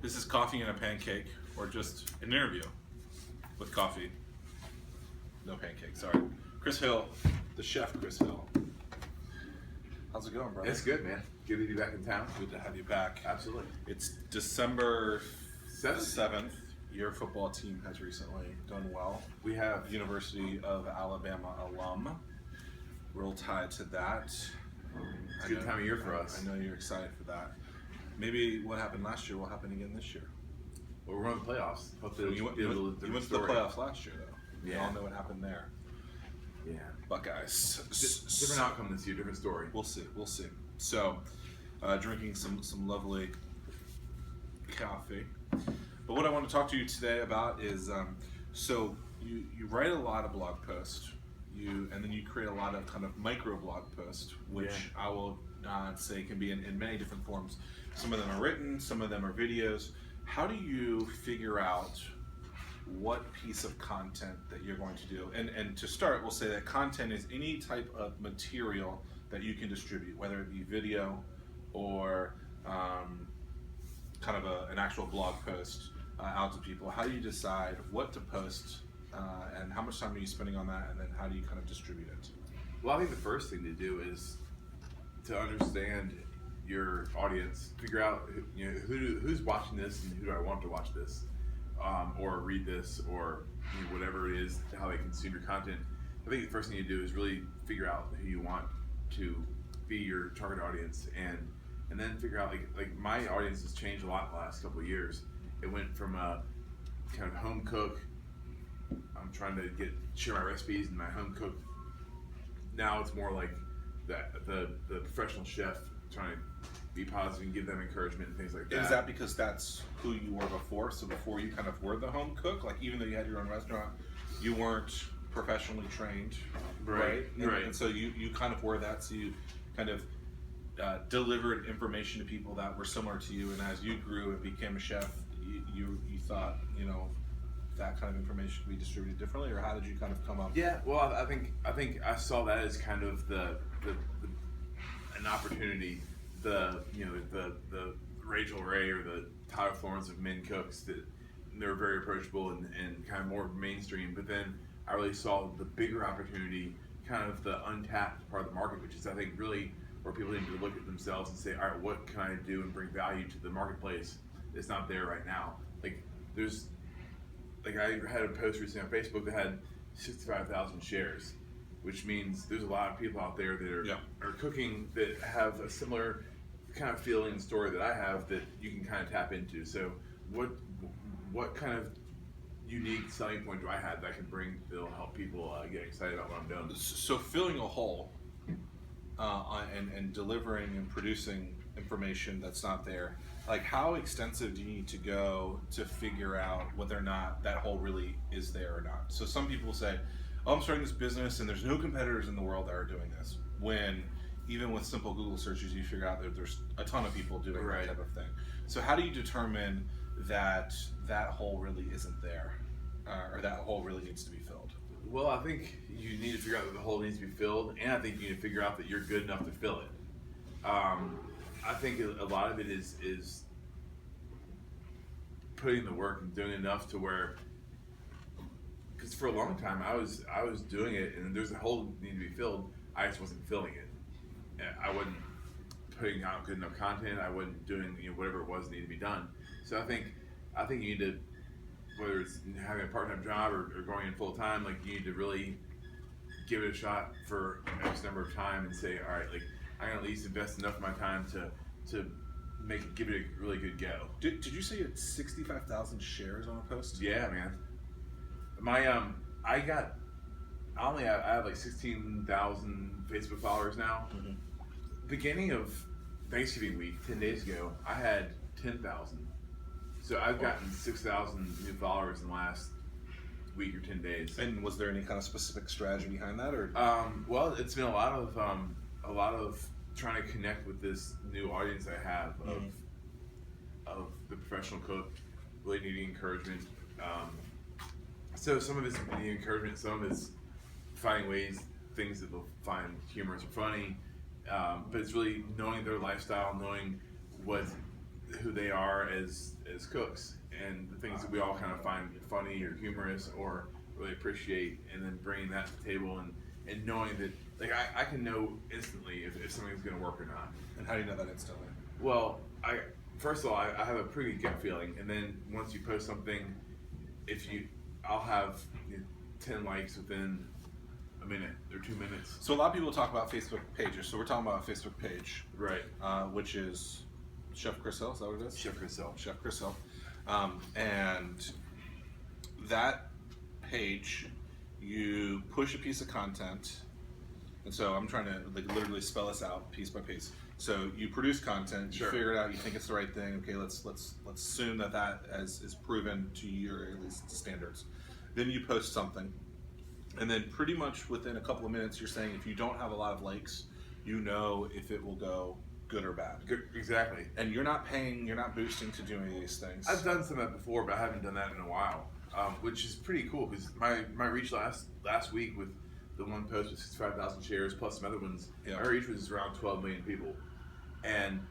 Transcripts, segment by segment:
This is Coffee and a Pancake, or just an interview with coffee. No pancake, sorry. Chris Hill, the chef Chris Hill. How's it going, brother? It's good, man. Good to be back in town. Good to have you back. Absolutely. It's December 7th. 7th. Your football team has recently done well. We have University of Alabama alum. Real tied to that. It's a good time of year for us. I know you're excited for that. Maybe what happened last year will happen again this year. Well, we're on the playoffs. Hopefully You went to the playoffs last year, though. We all know what happened there. Yeah. Buckeyes. Different outcome this year, different story. We'll see. So, drinking some lovely coffee. But what I want to talk to you today about is, so you write a lot of blog posts, and then you create a lot of kind of micro blog posts, which I will say can be in many different forms. Some of them are written, some of them are videos. How do you figure out what piece of content that you're going to do? And to start, we'll say that content is any type of material that you can distribute, whether it be video or kind of an actual blog post out to people. How do you decide what to post and how much time are you spending on that, and then how do you kind of distribute it? Well, I think the first thing to do is to understand your audience, figure out who's watching this and who do I want to watch this, or read this, or whatever it is, how they consume your content. I think the first thing you do is really figure out who you want to be your target audience, and then figure out like my audience has changed a lot in the last couple of years. It went from a kind of home cook. I'm trying to share my recipes and my home cook. Now it's more like the professional chef, trying to be positive and give them encouragement and things like that. Is that because that's who you were before? So before you kind of were the home cook, like even though you had your own restaurant, you weren't professionally trained, right? And so you kind of were that. So you kind of delivered information to people that were similar to you. And as you grew and became a chef, you thought that kind of information could be distributed differently, or how did you kind of come up? Yeah, well, I think I saw that as kind of an opportunity. The Rachel Ray or the Tyler Florence of men cooks, that they're very approachable and kind of more mainstream. But then I really saw the bigger opportunity, kind of the untapped part of the market, which is I think really where people need to look at themselves and say, all right, what can I do and bring value to the marketplace that's not there right now? I had a post recently on Facebook that had 65,000 shares, which means there's a lot of people out there that are cooking that have a similar kind of feeling and story that I have that you can kind of tap into. So what kind of unique selling point do I have that I can bring that'll help people get excited about what I'm doing? So filling a hole and delivering and producing information that's not there, like how extensive do you need to go to figure out whether or not that hole really is there or not? So some people say, oh, I'm starting this business and there's no competitors in the world that are doing this, when even with simple Google searches you figure out that there's a ton of people doing that type of thing. So how do you determine that hole really isn't there, or that hole really needs to be filled? Well, I think you need to figure out that the hole needs to be filled, and I think you need to figure out that you're good enough to fill it. I think a lot of it is putting the work and doing enough to where, because for a long time I was doing it and there's a hole that needed to be filled, I just wasn't filling it. I wasn't putting out good enough content. I wasn't doing whatever it was that needed to be done. So I think you need to, whether it's having a part-time job or going in full-time, like you need to really give it a shot for X number of time and say, all right, like I can at least invest enough of my time to give it a really good go. Did you say you had 65,000 shares on a post? Yeah, man. My I have like 16,000 Facebook followers now. Mm-hmm. Beginning of Thanksgiving week, 10 days ago, I had 10,000. So I've gotten 6,000 new followers in the last week or 10 days. And was there any kind of specific strategy behind that, or? Well, it's been a lot of trying to connect with this new audience I have of the professional cook, really needing encouragement. So some of it's needing encouragement, some of it's finding things that they'll find humorous or funny. But it's really knowing their lifestyle, knowing who they are as cooks and the things that we all kind of find funny or humorous or really appreciate, and then bringing that to the table and knowing that like I can know instantly if something's going to work or not. And how do you know that instantly? Well, first of all, I have a pretty good gut feeling, and then once you post something, I'll have 10 likes within a minute or 2 minutes. So a lot of people talk about Facebook pages. So we're talking about a Facebook page, Right. Which is Chef Chris Hill. Is that what it is? Chef Chris Hill. Chef Chris Hill. And that page, you push a piece of content, and so I'm trying to like literally spell this out piece by piece. So you produce content, you figure it out, you think it's the right thing. Okay, let's assume that is proven to your at least standards. Then you post something, and then pretty much within a couple of minutes, you're saying if you don't have a lot of likes, you know if it will go good or bad. Good, exactly. And you're not boosting to do any of these things. I've done some of that before, but I haven't done that in a while, which is pretty cool because my reach last week with the one post with 65,000 shares plus some other ones, my reach was around 12 million people, and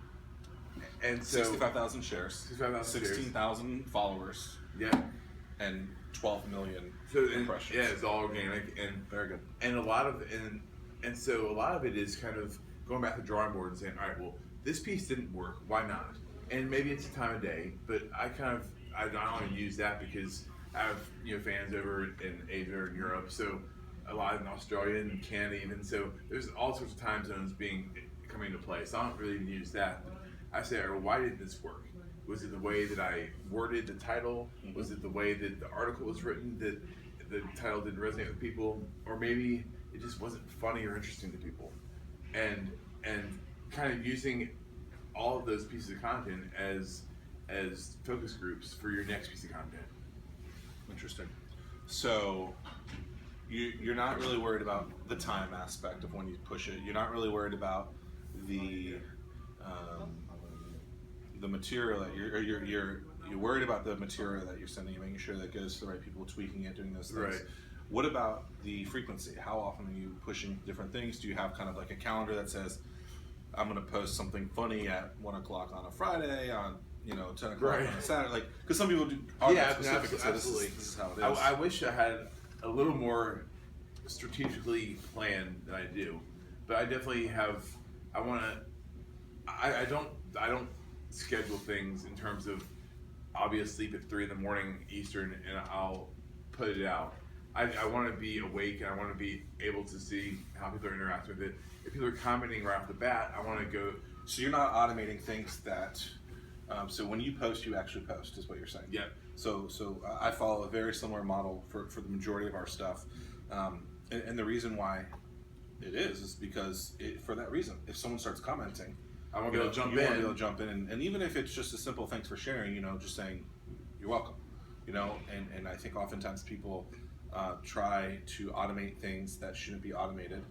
so 65,000 shares, 16,000 followers, and 12 million impressions. Yeah, it's all organic and very good. And a lot of it is kind of going back to the drawing board and saying, all right, well, this piece didn't work. Why not? And maybe it's a time of day, but I don't want to use that because I have fans over in Asia and Europe, so a lot in Australia and Canada even. So there's all sorts of time zones coming into play. So I don't really use that. But I say, well, why did this work? Was it the way that I worded the title? Mm-hmm. Was it the way that the article was written that the title didn't resonate with people? Or maybe it just wasn't funny or interesting to people? And kind of using all of those pieces of content as focus groups for your next piece of content. Interesting. So you're not really worried about the time aspect of when you push it. You're not really worried about the material that you're worried about the material that you're sending, making sure that it goes to the right people, tweaking it, doing those things. Right. What about the frequency? How often are you pushing different things? Do you have kind of like a calendar that says, I'm going to post something funny at 1 o'clock on a Friday, on 10 o'clock on a Saturday? Like, because some people are specific. Absolutely. This is how it is. I wish I had a little more strategically planned than I do, but I definitely have. I don't schedule things in terms of I'll be asleep at 3 a.m. Eastern and I'll put it out. I want to be awake and I want to be able to see how people are interacting with it. If people are commenting right off the bat, I want to go. So you're not automating things that. So when you post, you actually post, is what you're saying. Yeah. So I follow a very similar model for the majority of our stuff, and the reason why it is because for that reason, if someone starts commenting, I want to be able to jump in. You want to be able to jump in, and even if it's just a simple thanks for sharing, just saying you're welcome, and I think oftentimes people try to automate things that shouldn't be automated,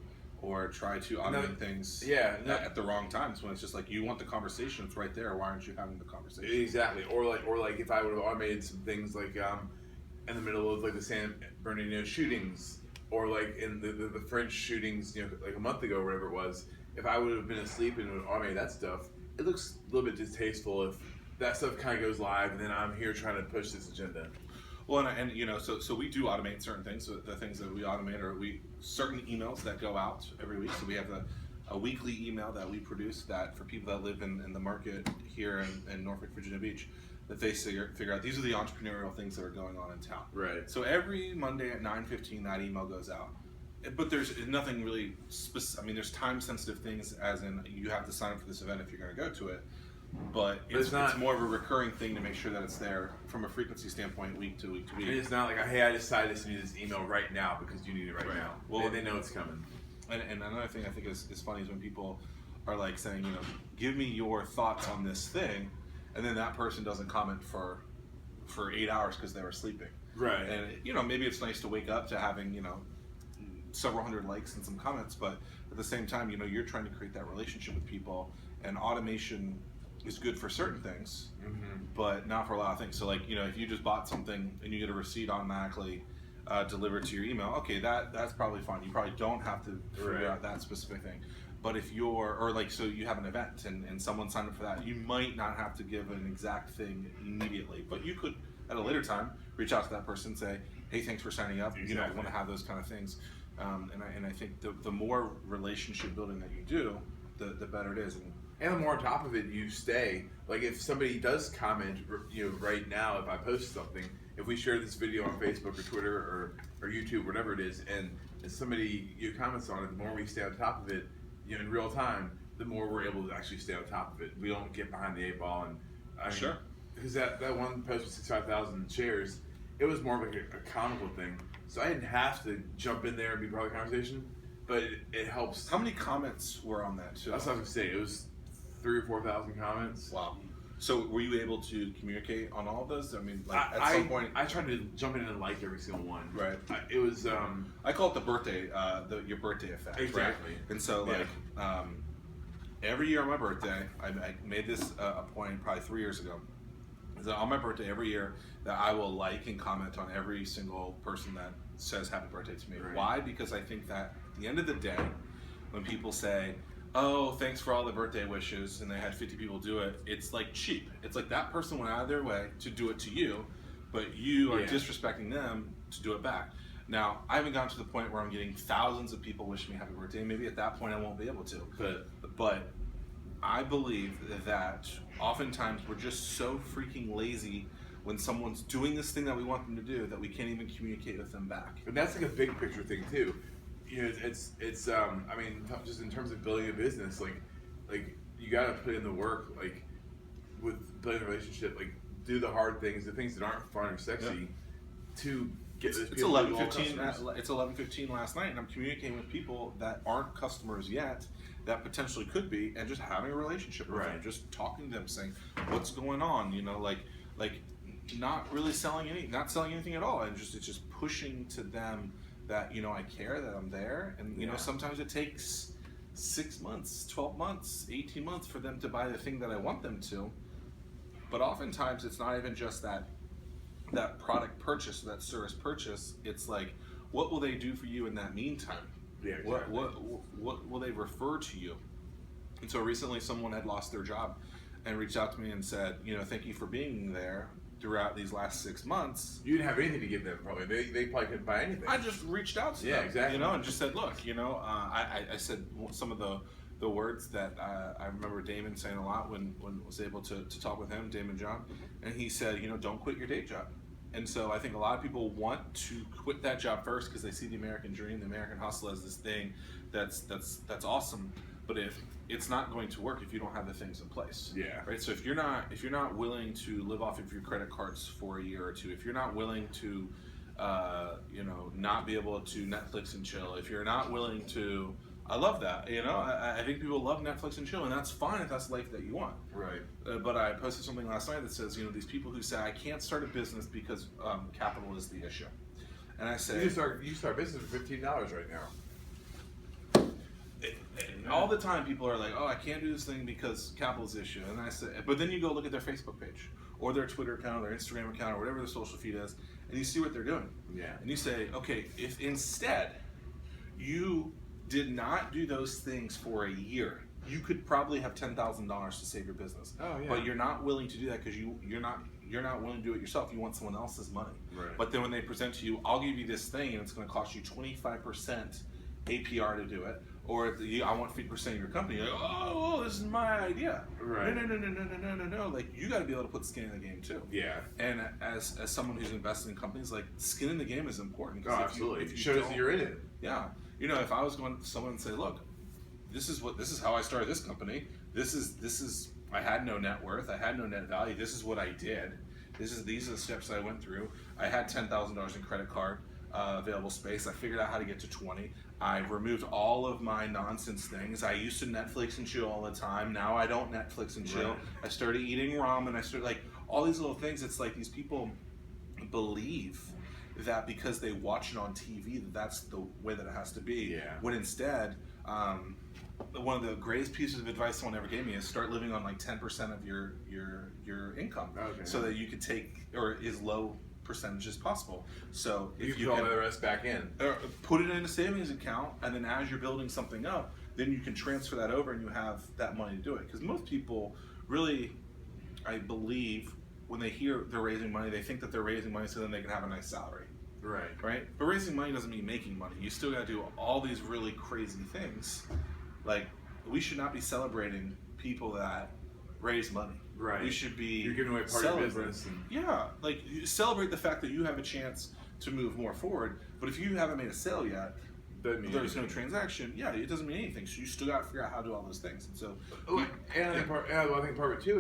or try to automate things at the wrong times when it's just like you want the conversation, it's right there. Why aren't you having the conversation? Exactly. Or like if I would have automated some things like in the middle of like the San Bernardino shootings, or like in the French shootings, like a month ago or whatever it was. If I would have been asleep and would automate that stuff, it looks a little bit distasteful if that stuff kind of goes live and then I'm here trying to push this agenda. Well, and so we do automate certain things. So the things that we automate are certain emails that go out every week. So we have a weekly email that we produce that for people that live in the market here in Norfolk, Virginia Beach, that they figure out these are the entrepreneurial things that are going on in town. Right. So every Monday at 9:15, that email goes out. But there's nothing really specific. I mean, there's time-sensitive things, as in you have to sign up for this event if you're going to go to it. But it's more of a recurring thing to make sure that it's there from a frequency standpoint, week to week to week. And it's not like, hey, I decided to send you this email right now because you need it right now. Well, they know it's coming. And another thing I think is funny is when people are like saying, give me your thoughts on this thing, and then that person doesn't comment for 8 hours because they were sleeping. Right. And maybe it's nice to wake up to having several hundred likes and some comments, but at the same time, you're trying to create that relationship with people, and automation is good for certain things, but not for a lot of things. So like, if you just bought something and you get a receipt automatically delivered to your email, okay, that's probably fine. You probably don't have to figure out that specific thing. But if you're, or like, so you have an event and someone signed up for that, you might not have to give an exact thing immediately, but you could at a later time reach out to that person and say, hey, thanks for signing up. Exactly. You know, I want to have those kind of things. And I think the more relationship building that you do, the better it is. And the more on top of it you stay, like if somebody does comment, right now, if I post something, if we share this video on Facebook or Twitter or YouTube, whatever it is, and somebody comments on it, the more we stay on top of it, in real time, the more we're able to actually stay on top of it. We don't get behind the 8 ball. And Sure. Because that one post with 65,000 shares, it was more of like a comical thing. So I didn't have to jump in there and be part of the conversation, but it helps. How many comments were on that too? That's what I was gonna say. It was 3,000 or 4,000 comments. Wow. So were you able to communicate on all of those? I mean, like at some point, I tried to jump in and like every single one. Right. It was. I call it the birthday, your birthday effect. Exactly. Right? And so like every year on my birthday, I made this a point probably 3 years ago. Is that on my birthday every year that I will like and comment on every single person that says happy birthday to me. Right. Why? Because I think that at the end of the day, when people say, oh, thanks for all the birthday wishes, and they had 50 people do it, it's like cheap. It's like that person went out of their way to do it to you, but you are disrespecting them to do it back. Now, I haven't gotten to the point where I'm getting thousands of people wishing me happy birthday. Maybe at that point I won't be able to. But I believe that oftentimes we're just so freaking lazy when someone's doing this thing that we want them to do that we can't even communicate with them back. But that's like a big picture thing too. It's I mean, just in terms of building a business, like you got to put in the work, like with building a relationship, like do the hard things, the things that aren't fun or sexy, to get those people. It's 11:15 last night, and I'm communicating with people that aren't customers yet, that potentially could be, and just having a relationship with them, just talking to them, saying what's going on, like not really not selling anything at all, and it's just pushing to them that I care, that I'm there, and sometimes it takes 6 months, 12 months, 18 months for them to buy the thing that I want them to. But oftentimes it's not even just that product purchase, that service purchase. It's like, what will they do for you in that meantime? Yeah, exactly. What will they refer to you? And so recently someone had lost their job and reached out to me and said, thank you for being there throughout these last 6 months. You didn't have anything to give them, probably. They probably couldn't buy anything. I just reached out to them, exactly. And just said, look, I said some of the words that I remember Damon saying a lot when I was able to talk with him, Damon John, and he said, don't quit your day job. And so I think a lot of people want to quit that job first because they see the American dream, the American hustle as this thing that's awesome. But if it's not going to work if you don't have the things in place. Yeah. Right. So if you're not willing to live off of your credit cards for a year or two, if you're not willing to, not be able to Netflix and chill, if you're not willing to, I love that. I think people love Netflix and chill, and that's fine if that's the life that you want. Right. But I posted something last night that says, these people who say I can't start a business because capital is the issue, and I say you start business for $15 right now. All the time people are like, oh, I can't do this thing because capital's the issue. And I say, but then you go look at their Facebook page or their Twitter account or their Instagram account or whatever their social feed is, and you see what they're doing. Yeah. And you say, okay, if instead you did not do those things for a year, you could probably have $10,000 to save your business. Oh, yeah. But you're not willing to do that because you're not willing to do it yourself. You want someone else's money. Right. But then when they present to you, I'll give you this thing and it's going to cost you 25% APR to do it. Or I want 50% of your company. You're like, oh, this is my idea. Right. No. Like, you got to be able to put skin in the game too. Yeah. And as someone who's invested in companies, like, skin in the game is important. Oh, absolutely. If you shows that you're in it. Yeah. If I was going to someone and say, look, this is how I started this company. This is I had no net worth. I had no net value. This is what I did. These are the steps I went through. I had $10,000 in credit card available space. I figured out how to get to 20. I removed all of my nonsense things. I used to Netflix and chill all the time. Now I don't Netflix and chill. Right. I started eating ramen. I started all these little things. It's like these people believe that because they watch it on TV, that's the way that it has to be. Yeah. When instead, one of the greatest pieces of advice someone ever gave me is start living on 10% of your income, so that you could take as low percentage as possible. So if you put all the rest back in, put it in a savings account, and then as you're building something up, then you can transfer that over and you have that money to do it. Because most people really, I believe, when they hear they're raising money, they think that they're raising money so then they can have a nice salary. Right? But raising money doesn't mean making money. You still got to do all these really crazy things. Like, we should not be celebrating people that raise money. Right. We should be You're giving away part of your business. Like, you celebrate the fact that you have a chance to move more forward. But if you haven't made a sale yet, there's no transaction. Yeah, it doesn't mean anything. So you still got to figure out how to do all those things. And so, I think part of it too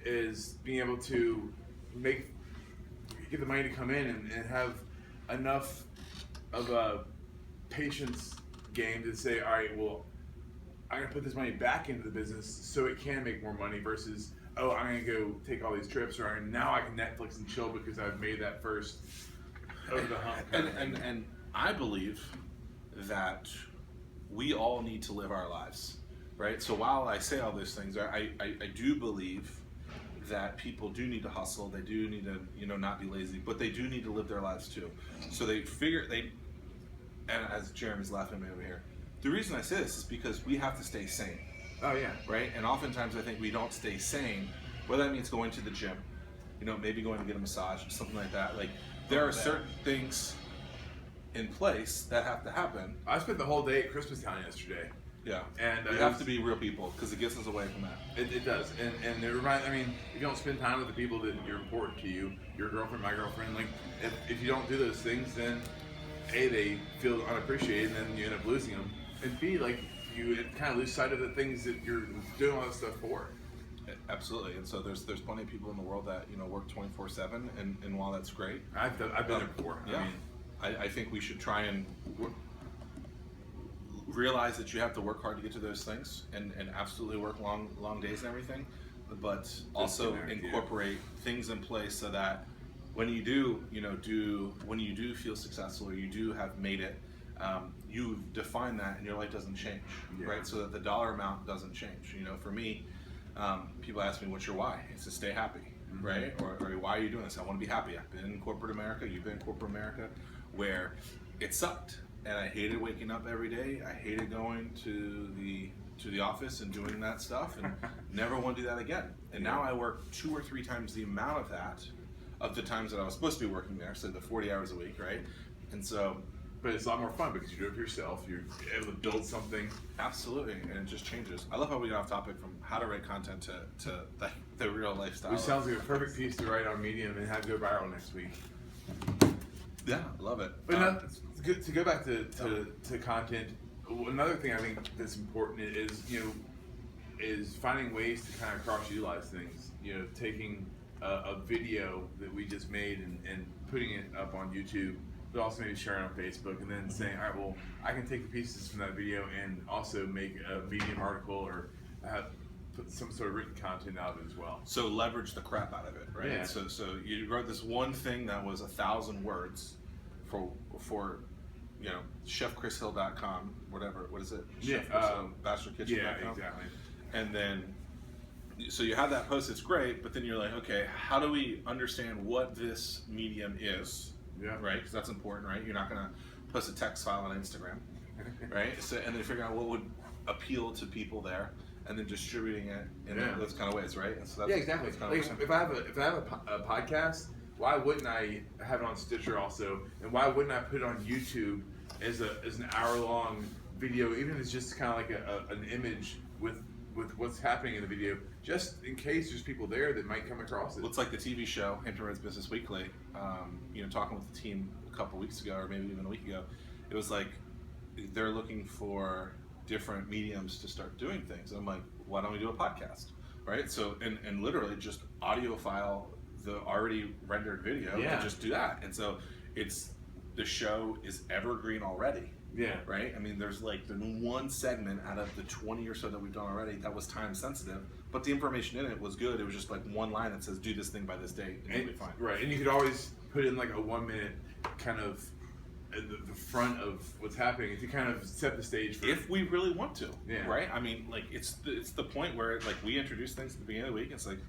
is being able to get the money to come in and have enough of a patience game to say, all right, well, I'm gonna put this money back into the business so it can make more money versus, oh, I'm gonna go take all these trips, or now I can Netflix and chill because I've made that first over the hump. And I believe that we all need to live our lives, right? So while I say all those things, I do believe that people do need to hustle. They do need to, not be lazy, but they do need to live their lives too. So and as Jeremy's laughing at me over here, the reason I say this is because we have to stay sane. Oh yeah. Right? And oftentimes I think we don't stay sane, whether that means going to the gym, maybe going to get a massage, something like that. Like, there are certain things in place that have to happen. I spent the whole day at Christmas Town yesterday. Yeah, and we have to be real people because it gets us away from that. It does, and it reminds. I mean, if you don't spend time with the people that are important to you, your girlfriend, my girlfriend, like if you don't do those things, then A, they feel unappreciated, and then you end up losing them, and B, like you kind of lose sight of the things that you're doing all this stuff for. Absolutely, and so there's plenty of people in the world that work 24/7, and while that's great, I've been there before. Yeah, I think we should try and realize that you have to work hard to get to those things, and absolutely work long days and everything, but also incorporate things in place so that when you do when you do feel successful or you do have made it, you define that and your life doesn't change, right? So that the dollar amount doesn't change. For me, people ask me, what's your why? It's to stay happy, right? Or why are you doing this? I want to be happy. I've been in corporate America, you've been in corporate America, where it sucked. And I hated waking up every day. I hated going to the office and doing that stuff, and never want to do that again. And now I work 2 or 3 times the amount of that, of the times that I was supposed to be working there, so the 40 hours a week, right? And so, but it's a lot more fun because you do it for yourself. You're able to build something. Absolutely, and it just changes. I love how we got off topic from how to write content to the real lifestyle. Which sounds like a perfect piece to write on Medium and have go viral next week. Yeah, love it. But to go back to content, another thing I think that's important is finding ways to kind of cross-utilize things. Taking a video that we just made and putting it up on YouTube, but also maybe sharing on Facebook, and then saying, all right, well, I can take the pieces from that video and also make a Medium article or put some sort of written content out of it as well. So leverage the crap out of it, right? Yeah. So you wrote this one thing that was 1,000 words for chefchrishill.com, whatever, what is it? Yeah, bachelorkitchen.com. Yeah, exactly. And then, so you have that post, it's great, but then you're like, okay, how do we understand what this medium is? Yeah. Right? Because that's important, right? You're not going to post a text file on Instagram, right? So, and then figure out what would appeal to people there, and then distributing it in those kind of ways, right? And so that's, exactly. Like, if I have a podcast, why wouldn't I have it on Stitcher also? And why wouldn't I put it on YouTube as an hour-long video, even if it's just kind of like an image with what's happening in the video, just in case there's people there that might come across it. Well, it's like the TV show, Hampton Roads Business Weekly, talking with the team a couple weeks ago, or maybe even a week ago, it was like they're looking for different mediums to start doing things. I'm like, why don't we do a podcast, right? So, and literally just audio file the already rendered video and just do that. And so the show is evergreen already. Yeah. Right? I mean, there's like the one segment out of the 20 or so that we've done already that was time sensitive, but the information in it was good. It was just like one line that says, do this thing by this date, and it'll be fine. Right. And you could always put in like a 1-minute kind of the front of what's happening if you kind of set the stage for if we really want to. Yeah. Right? I mean, like it's the point where like we introduce things at the beginning of the week. It's like,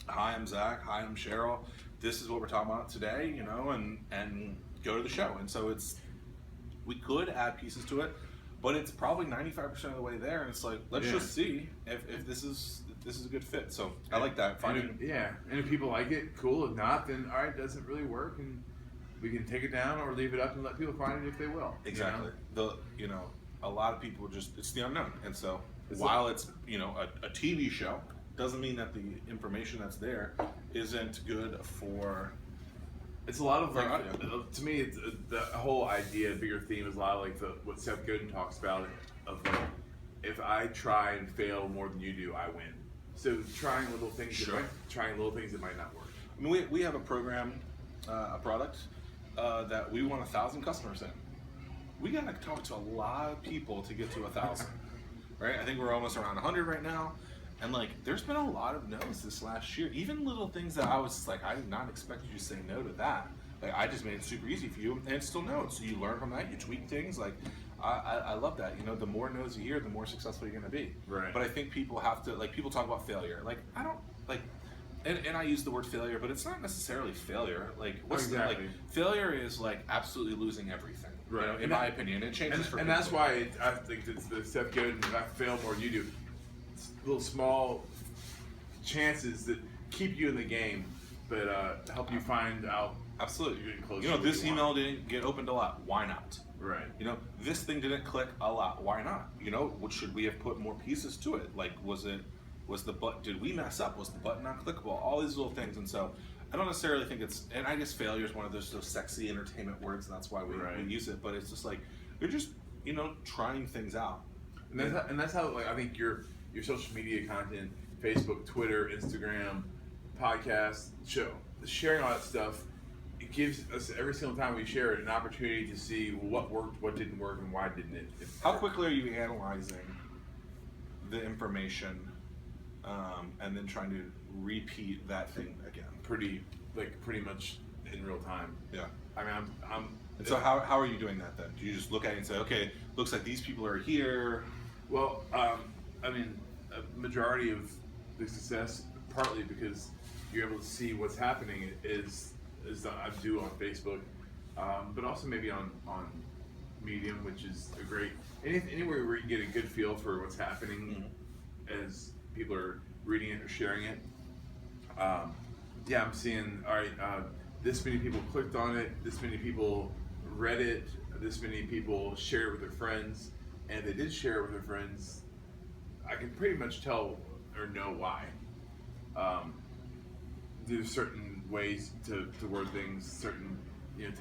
hi, I'm Zach. Hi, I'm Cheryl. This is what we're talking about today, and go to the show. And so we could add pieces to it, but it's probably 95% of the way there, and it's like, let's just see if this is a good fit. So I like that. And if people like it, cool. If not, then all right, it doesn't really work, and we can take it down or leave it up and let people find it if they will. Exactly. A lot of people it's the unknown, and so while it's a TV show, doesn't mean that the information that's there isn't good for. It's a lot of to me, it's, the whole idea, bigger theme is a lot of like what Seth Godin talks about of like, if I try and fail more than you do, I win. So trying little things, that might not work. I mean, we have a program, a product that we want 1,000 customers in. We got to talk to a lot of people to get to 1,000, right? I think we're almost around 100 right now. And like, there's been a lot of no's this last year. Even little things that I was like, I did not expect you to say no to that. Like, I just made it super easy for you, and it's still no. So you learn from that, you tweak things. Like, I love that. The more no's you hear, the more successful you're gonna be. Right. But I think people have to, like, people talk about failure. Like, I don't like, and I use the word failure, but it's not necessarily failure. Like, failure is like absolutely losing everything. Right. In my opinion, it changes for people. And that's why I think it's the Seth Godin, if I fail more than you do. Little small chances that keep you in the game, but help you find out. Absolutely. You're getting closer. This email didn't get opened a lot. Why not? Right. This thing didn't click a lot. Why not? Should we have put more pieces to it? Like, did we mess up? Was the button not clickable? All these little things. And so I don't necessarily think and I guess failure is one of those sexy entertainment words, and that's why we use it. But it's just like, you're just, trying things out. And that's how, like, I think your social media content, Facebook, Twitter, Instagram, podcast, sharing all that stuff, it gives us every single time we share it an opportunity to see what worked, what didn't work, and why didn't it. How quickly are you analyzing the information and then trying to repeat that thing again? Pretty much in real time. Yeah. I mean, And so how are you doing that then? Do you just look at it and say, okay, looks like these people are here? Well, I mean, a majority of the success, partly because you're able to see what's happening, is I do on Facebook, but also maybe on Medium, which is a great anywhere where you get a good feel for what's happening as people are reading it or sharing it. I'm seeing this many people clicked on it, this many people read it, this many people shared it with their friends, and if they did share it with their friends, I can pretty much tell or know why. There's certain ways to word things, certain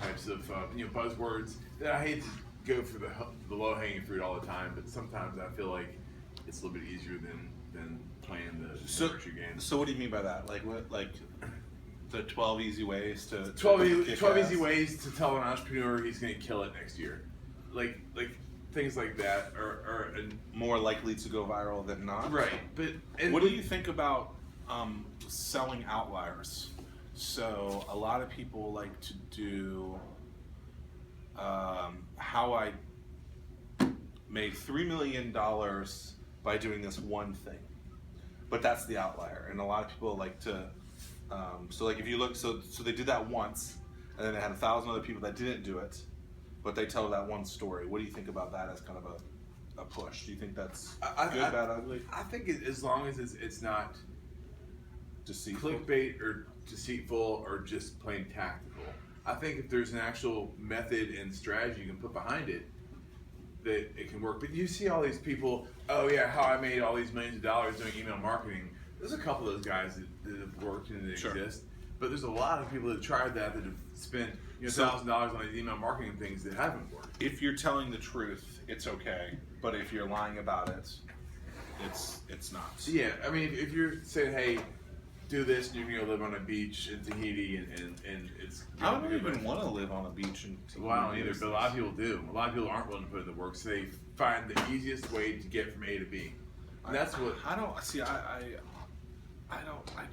types of buzzwords that I hate to go for the low hanging fruit all the time, but sometimes I feel like it's a little bit easier than playing the virtue game. So what do you mean by that? Like what? Like the 12 easy ways to 12 easy ways to tell an entrepreneur he's going to kill it next year, like things like that are more likely to go viral than not. Right. But what do you think about selling outliers? So a lot of people like to do how I made $3 million by doing this one thing, but that's the outlier, and a lot of people like to. So like if you look, so they did that once, and then they had 1,000 other people that didn't do it, but they tell that one story. What do you think about that as kind of a push? Do you think that's good, bad, ugly? I think as long as it's not deceitful, clickbait or deceitful or just plain tactical. I think if there's an actual method and strategy you can put behind it, that it can work. But you see all these people, how I made all these millions of dollars doing email marketing. There's a couple of those guys that have worked and that exist, but there's a lot of people that have tried that have spent $1,000 on these email marketing things that haven't worked. If you're telling the truth, it's okay, but if you're lying about it, it's not. Yeah, I mean, if you're saying, hey, do this, and you're going to live on a beach in Tahiti, and it's. I don't even want to live on a beach in Tahiti. Well, I don't either, but a lot of people do. A lot of people aren't willing to put in the work, so they find the easiest way to get from A to B. And that's what I don't see. I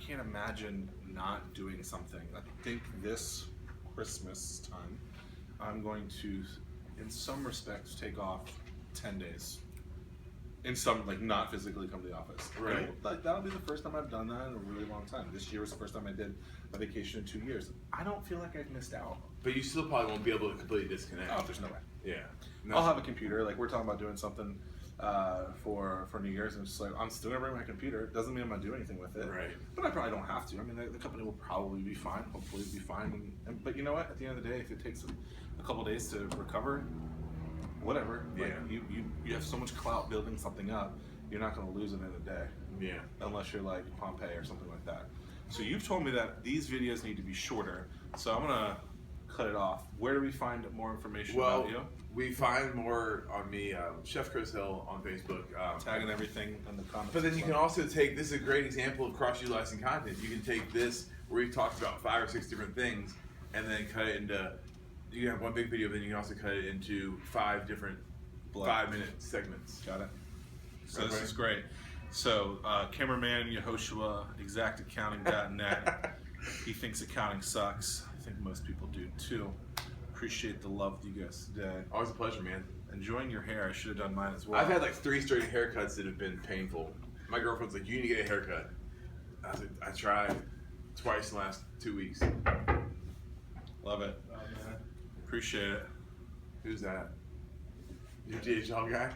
can't imagine not doing something. I think this Christmas time, I'm going to, in some respects, take off 10 days. in some, like, not physically come to the office. Right. And, like, that'll be the first time I've done that in a really long time. This year was the first time I did a vacation in 2 years. I don't feel like I've missed out. But you still probably won't be able to completely disconnect. Oh, there's no way. Yeah. I'll have a computer. Like, we're talking about doing something for New Year's, and it's just like, I'm still gonna bring my computer. Doesn't mean I'm gonna do anything with it. Right. But I probably don't have to. I mean, the company will probably be fine. Hopefully, it'll be fine. But you know what? At the end of the day, if it takes a couple days to recover, whatever. Like, Yeah. you have so much clout building something up, you're not gonna lose it in a day. Yeah. Unless you're like Pompeii or something like that. So you've told me that these videos need to be shorter. So I'm gonna cut it off. Where do we find more information about you? We find more on me, Chef Chris Hill on Facebook. Tagging everything in the comments. But then you can also take, this is a great example of cross-utilizing content. You can take this, where we've talked about 5 or 6 different things, and then cut it into, you can have one big video, then you can also cut it into 5 different 5-minute segments. Got it. So Right, this right. is great. So cameraman Yehoshua, exactaccounting.net. He thinks accounting sucks. I think most people do too. Appreciate the love with you guys today. Always a pleasure, man. Enjoying your hair. I should have done mine as well. I've had like 3 straight haircuts that have been painful. My girlfriend's like, you need to get a haircut. I was like, I tried twice in the last 2 weeks. Love it. Appreciate it. Who's that? Your DHL guy?